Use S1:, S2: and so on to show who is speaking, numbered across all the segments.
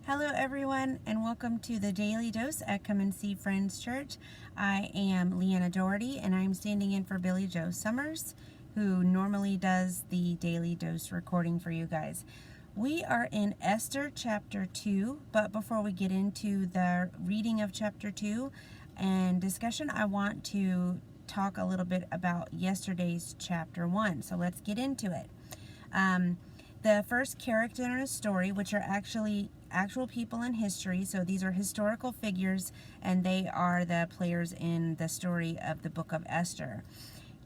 S1: Hello, everyone, and welcome to the Daily Dose at Come and See Friends Church. I am Leanna Doherty, and I'm standing in for Billy Joe Summers, who normally does the Daily Dose recording for you guys. We are in Esther chapter 2, but before we get into the reading of chapter 2 and discussion, I want to talk a little bit about yesterday's chapter 1. So let's get into it. The first character in a story, which are actually actual people in history, so these are historical figures, and they are the players in the story of the book of Esther.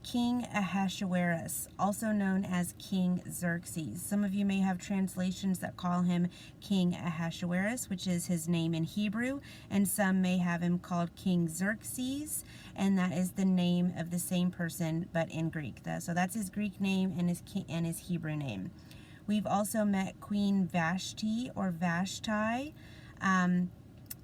S1: King Ahasuerus, also known as King Xerxes. Some of you may have translations that call him King Ahasuerus, which is his name in Hebrew, and some may have him called King Xerxes, and that is the name of the same person, but in Greek. So that's his Greek name and his Hebrew name. We've also met Queen Vashti or Vashti,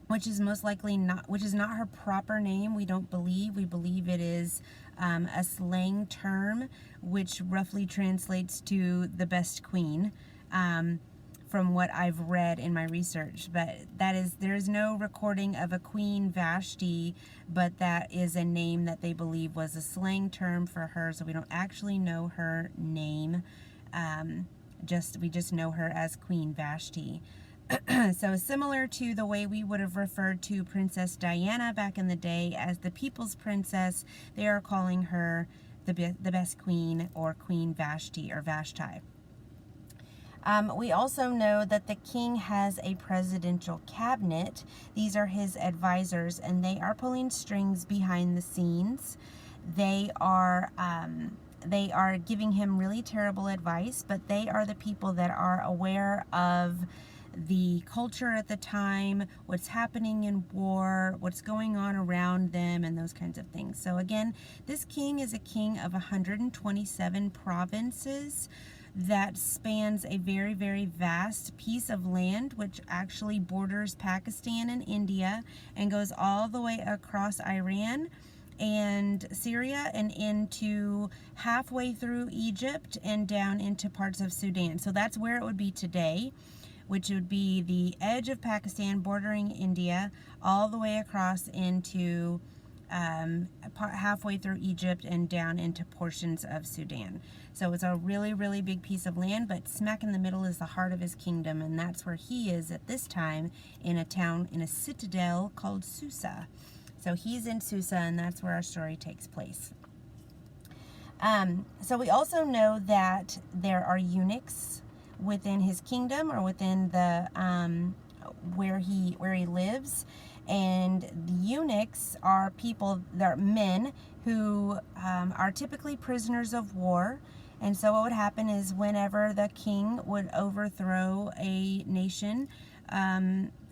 S1: which is most likely which is not her proper name. We believe it is a slang term, which roughly translates to the best queen, from what I've read in my research. But there is no recording of a Queen Vashti, but that is a name that they believe was a slang term for her. So we don't actually know her name. We just know her as Queen Vashti. So similar to the way we would have referred to Princess Diana back in the day as the people's princess, they are calling her the best queen, or Queen Vashti or Vashti. We also know that the king has a presidential cabinet. These are his advisors, and they are pulling strings behind the scenes. They are giving him really terrible advice, but they are the people that are aware of the culture at the time, what's happening in war, what's going on around them, and those kinds of things. So again, this king is a king of 127 provinces that spans a very, very vast piece of land, which actually borders Pakistan and India and goes all the way across Iran and Syria and into halfway through Egypt and down into parts of Sudan. So that's where it would be today, which would be the edge of Pakistan bordering India all the way across into halfway through Egypt and down into portions of Sudan. So it's a really, really big piece of land, but smack in the middle is the heart of his kingdom, and that's where he is at this time, in a citadel called Susa. So he's in Susa, and that's where our story takes place. So we also know that there are eunuchs within his kingdom, or within the where he lives, and the eunuchs are men who are typically prisoners of war. And so what would happen is, whenever the king would overthrow a nation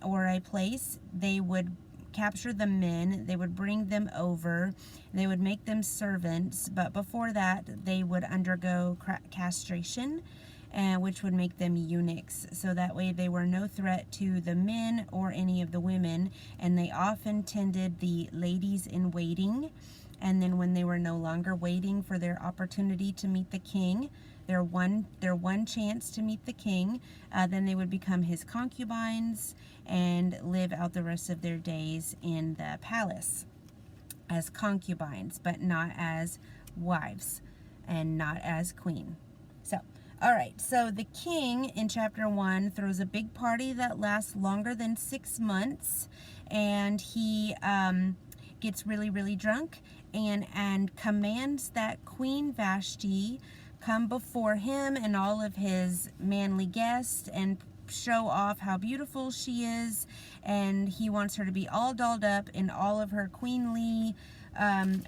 S1: or a place, they would capture the men, they would bring them over, they would make them servants, but before that they would undergo castration, which would make them eunuchs. So that way they were no threat to the men or any of the women, and they often tended the ladies in waiting. And then when they were no longer waiting for their opportunity to meet the king, their one chance to meet the king, then they would become his concubines and live out the rest of their days in the palace as concubines, but not as wives and not as queen. So, all right, so the king in chapter 1 throws a big party that lasts longer than 6 months, and he gets really, really drunk and commands that Queen Vashti come before him and all of his manly guests and show off how beautiful she is, and he wants her to be all dolled up in all of her queenly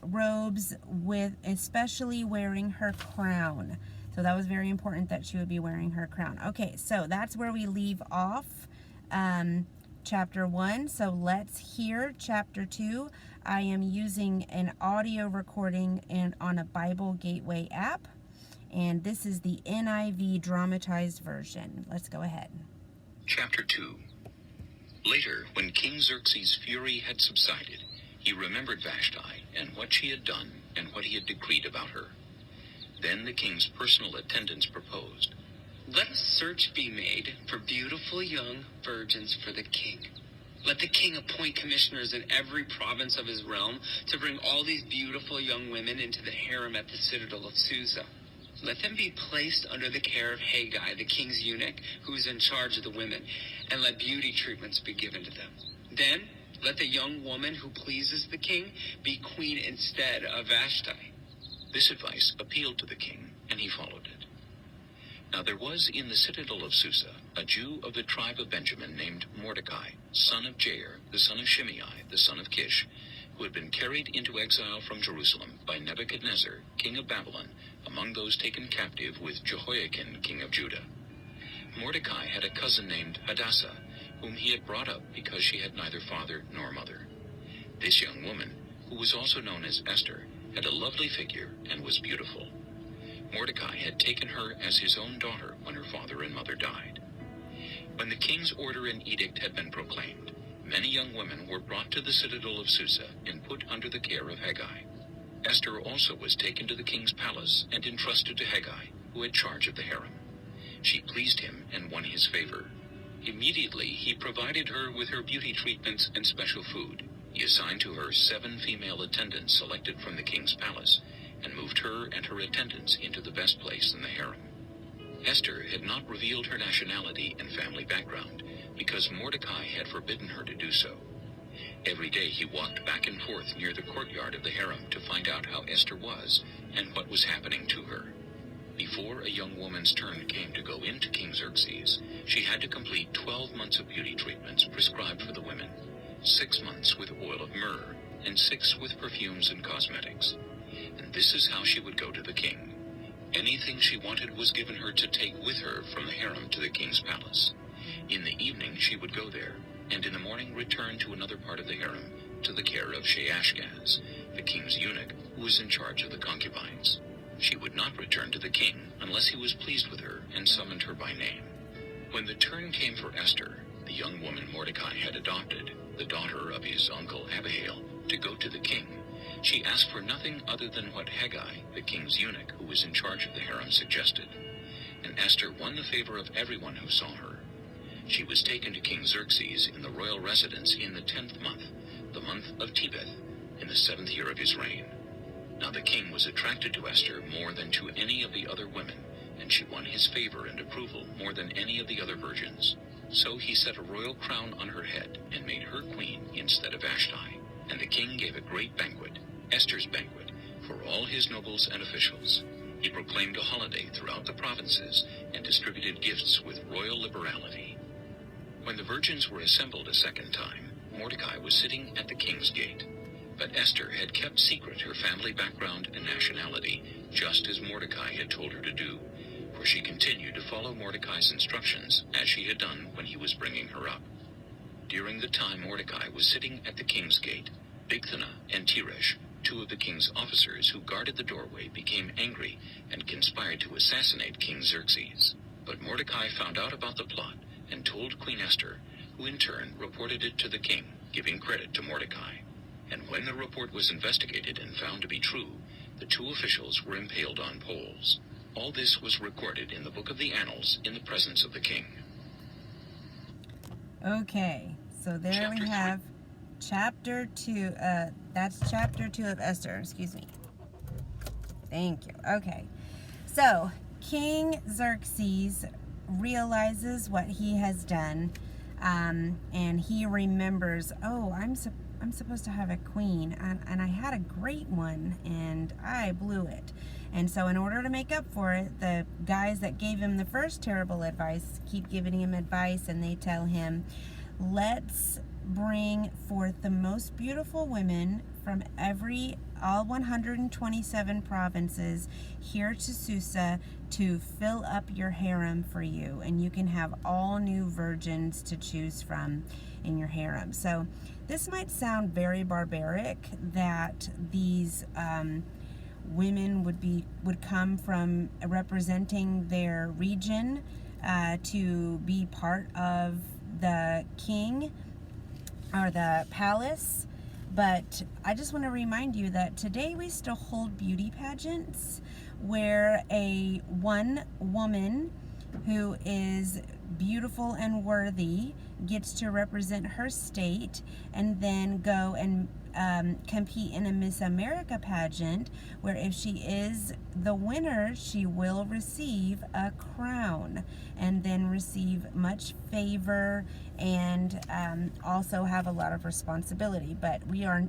S1: robes, with especially wearing her crown. So that was very important that she would be wearing her crown. Okay, so that's where we leave off chapter 1. So let's hear chapter 2. I am using an audio recording on a Bible Gateway app, and this is the NIV dramatized version. Let's go ahead.
S2: Chapter 2. Later, when King Xerxes' fury had subsided, he remembered Vashti and what she had done and what he had decreed about her. Then the king's personal attendants proposed,
S3: Let a search be made for beautiful young virgins for the king. Let the king appoint commissioners in every province of his realm to bring all these beautiful young women into the harem at the citadel of Susa. Let them be placed under the care of Haggai, the king's eunuch, who is in charge of the women, and let beauty treatments be given to them. Then, let the young woman who pleases the king be queen instead of Vashti.
S2: This advice appealed to the king, and he followed it. Now there was in the citadel of Susa a Jew of the tribe of Benjamin named Mordecai, son of Jair, the son of Shimei, the son of Kish, who had been carried into exile from Jerusalem by Nebuchadnezzar, king of Babylon, among those taken captive with Jehoiakim, king of Judah. Mordecai had a cousin named Hadassah, whom he had brought up because she had neither father nor mother. This young woman, who was also known as Esther, had a lovely figure and was beautiful. Mordecai had taken her as his own daughter when her father and mother died. When the king's order and edict had been proclaimed, many young women were brought to the citadel of Susa and put under the care of Haggai. Esther also was taken to the king's palace and entrusted to Haggai, who had charge of the harem. She pleased him and won his favor. Immediately he provided her with her beauty treatments and special food. He assigned to her 7 female attendants selected from the king's palace, and moved her and her attendants into the best place in the harem. Esther had not revealed her nationality and family background, because Mordecai had forbidden her to do so. Every day he walked back and forth near the courtyard of the harem to find out how Esther was and what was happening to her. Before a young woman's turn came to go into King Xerxes, she had to complete 12 months of beauty treatments prescribed for the women, 6 months with oil of myrrh, and 6 with perfumes and cosmetics. And this is how she would go to the king. Anything she wanted was given her to take with her from the harem to the king's palace. In the evening she would go there, and in the morning return to another part of the harem, to the care of Sheashgaz, the king's eunuch, who was in charge of the concubines. She would not return to the king unless he was pleased with her and summoned her by name. When the turn came for Esther, the young woman Mordecai had adopted, the daughter of his uncle Abihail, to go to the king, she asked for nothing other than what Haggai, the king's eunuch who was in charge of the harem, suggested. And Esther won the favor of everyone who saw her. She was taken to King Xerxes in the royal residence in the 10th month, the month of Tebeth, in the 7th year of his reign. Now the king was attracted to Esther more than to any of the other women, and she won his favor and approval more than any of the other virgins. So he set a royal crown on her head and made her queen instead of Vashti. And the king gave a great banquet, Esther's banquet, for all his nobles and officials. He proclaimed a holiday throughout the provinces and distributed gifts with royal liberality. When the virgins were assembled a second time, Mordecai was sitting at the king's gate. But Esther had kept secret her family background and nationality, just as Mordecai had told her to do, for she continued to follow Mordecai's instructions, as she had done when he was bringing her up. During the time Mordecai was sitting at the king's gate, Bigthana and Teresh, 2 of the king's officers who guarded the doorway, became angry and conspired to assassinate King Xerxes. But Mordecai found out about the plot and told Queen Esther, who in turn reported it to the king, giving credit to Mordecai. And when the report was investigated and found to be true, the 2 officials were impaled on poles. All this was recorded in the book of the Annals in the presence of the king.
S1: Okay, so there we have chapter 2. That's chapter 2 of Esther. Excuse me. Thank you. Okay, so King Xerxes realizes what he has done, and he remembers, oh, I'm supposed to have a queen, and I had a great one, and I blew it. And so in order to make up for it, the guys that gave him the first terrible advice keep giving him advice, and they tell him, let's bring forth the most beautiful women from all 127 provinces here to Susa to fill up your harem for you, and you can have all new virgins to choose from in your harem. So this might sound very barbaric, that these women would come from representing their region to be part of the king or the palace. But I just want to remind you that today we still hold beauty pageants where one woman who is beautiful and worthy, gets to represent her state and then go and compete in a Miss America pageant, where if she is the winner, she will receive a crown and then receive much favor and also have a lot of responsibility. But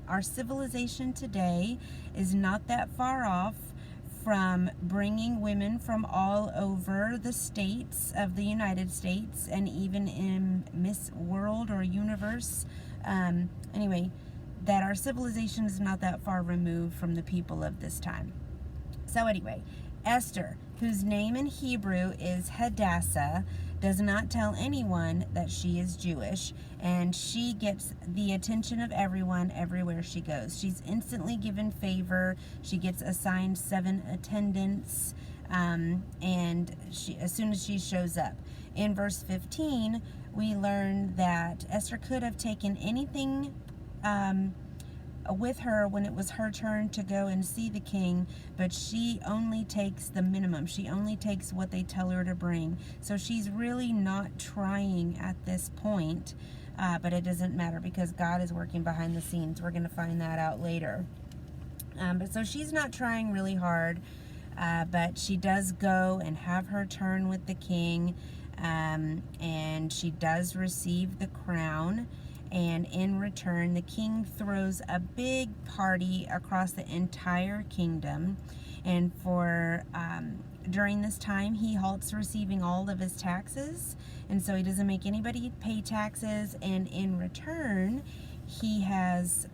S1: our civilization today is not that far off from bringing women from all over the states of the United States, and even in Miss World or Universe. Anyway, that our civilization is not that far removed from the people of this time. So anyway, Esther, whose name in Hebrew is Hadassah, does not tell anyone that she is Jewish, and she gets the attention of everyone everywhere she goes. She's instantly given favor. She gets assigned 7 attendants, and as soon as she shows up. In verse 15, we learn that Esther could have taken anything with her when it was her turn to go and see the king, but she only takes the minimum. She only takes what they tell her to bring. So she's really not trying at this point, but it doesn't matter because God is working behind the scenes. We're going to find that out later. But so she's not trying really hard, but she does go and have her turn with the king, and she does receive the crown. And in return, the king throws a big party across the entire kingdom. And for during this time, he halts receiving all of his taxes. And so he doesn't make anybody pay taxes. And in return, he has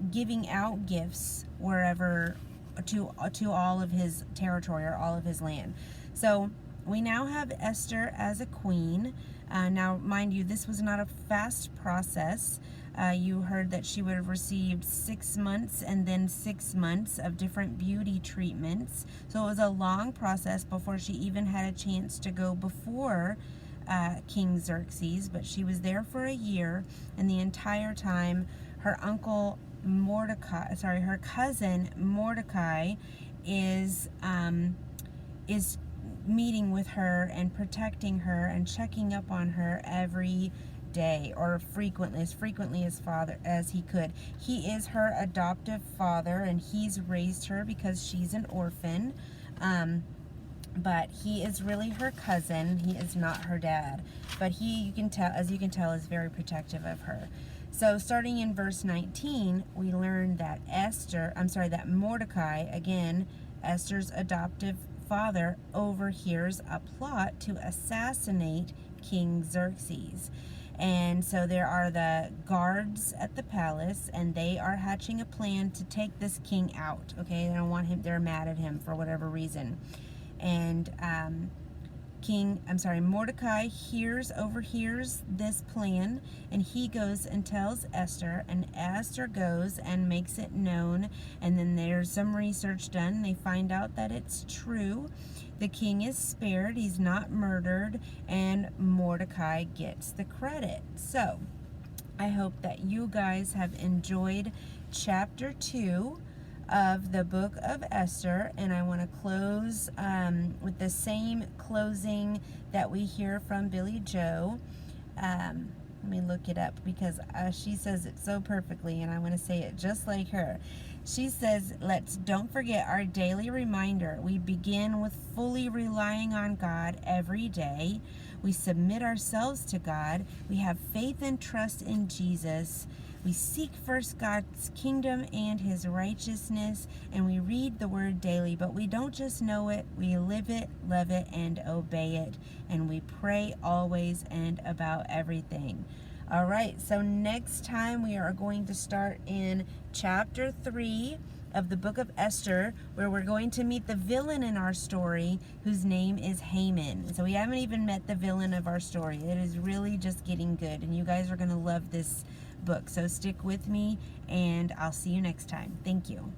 S1: giving out gifts wherever to all of his territory or all of his land. So we now have Esther as a queen. Now, mind you, this was not a fast process. You heard that she would have received 6 months and then 6 months of different beauty treatments. So it was a long process before she even had a chance to go before King Xerxes. But she was there for a year, and the entire time, her cousin Mordecai is meeting with her and protecting her and checking up on her every day, or as frequently as he could. He is her adoptive father, and he's raised her because she's an orphan, but he is really her cousin. He is not her dad, but you can tell is very protective of her. So starting in verse 19, we learn that that Mordecai, again Esther's adoptive father, overhears a plot to assassinate King Xerxes. And so there are the guards at the palace, and they are hatching a plan to take this king out. Okay, they don't want him, they're mad at him for whatever reason. And Mordecai overhears this plan, and he goes and tells Esther, and Esther goes and makes it known, and then there's some research done. They find out that it's true. The king is spared, he's not murdered, and Mordecai gets the credit. So, I hope that you guys have enjoyed chapter 2 of the book of Esther, and I want to close with the same closing that we hear from Billy Joe. Let me look it up because she says it so perfectly, and I want to say it just like her. She says, don't forget our daily reminder. We begin with fully relying on God every day. We submit ourselves to God. We have faith and trust in Jesus. We seek first God's kingdom and his righteousness, and we read the word daily, but we don't just know it, we live it, love it, and obey it, and we pray always and about everything. All right, so next time we are going to start in chapter 3 of the book of Esther, where we're going to meet the villain in our story, whose name is Haman. So we haven't even met the villain of our story. It is really just getting good, and you guys are going to love this book. So stick with me, and I'll see you next time. Thank you.